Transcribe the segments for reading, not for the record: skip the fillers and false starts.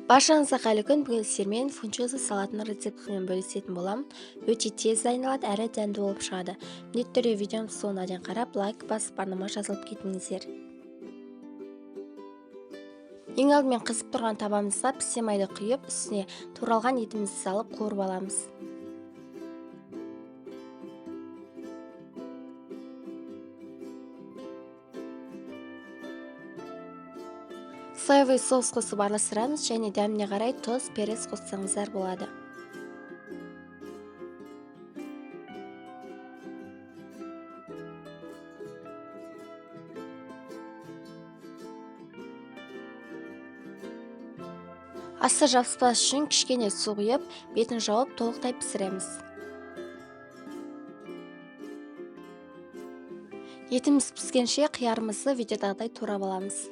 Баршаңызға қайырлы күн. Бүгін сіздермен фунчоза салатының рецептімен бөлісетін боламын. Өте тез дайындалады әрі дәмді болып шығады. Міндетті түрде видеоны соңына дейін қарап, лайк басып, барнама жазылып кетіңіздер. Ең алдымен қызып тұрған табамызға пісе майды құйып, үстіне туралған етімізді салып қуырып аламыз. Соевый соус қосып араластырамыз, және дәміне қарай тұз, перец қоссаңыздар болады. Асты жабыспас үшін кішкене су құйып, бетін жауып толықтай пісіреміз. Етіміз піскенше қиярымызды видеодағыдай турап аламыз.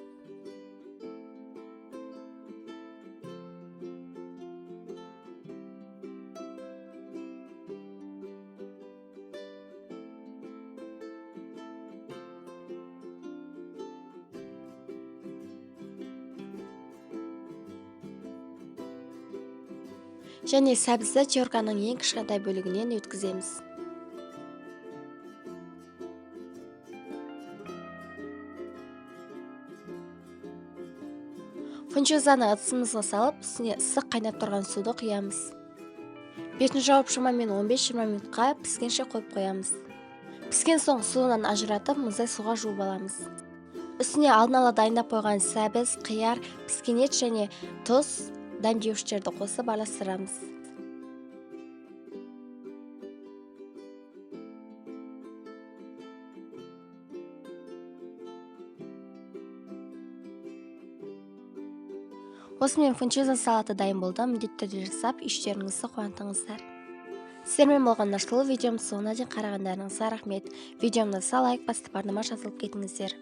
Және сәбізді терканың ең кішкентай бөлігінен өткіземіз. Фунчозаны ыдысымызға салып, үстіне ыстық қайнап тұрған суды құямыз. Бетін жауып шамамен 15-20 минутқа піскенше қойып қоямыз. Піскен соң суынан ажыратып, мұздай суға жуып аламыз. Үстіне алдын ала дайындап қойған сәбіз, қияр, піскен ет және тұз, дәмдеуіштерді қосып араластырамыз. Осымен фунчоза салаты дайын болды. Міндетті түрде жасап, іштеріңізді қуантыңыздар. Сіздермен болған ашылу видеом соңына дейін қарағандарыңызға рахмет. Видеомды лайк басып, барнама жазылып кетіңіздер.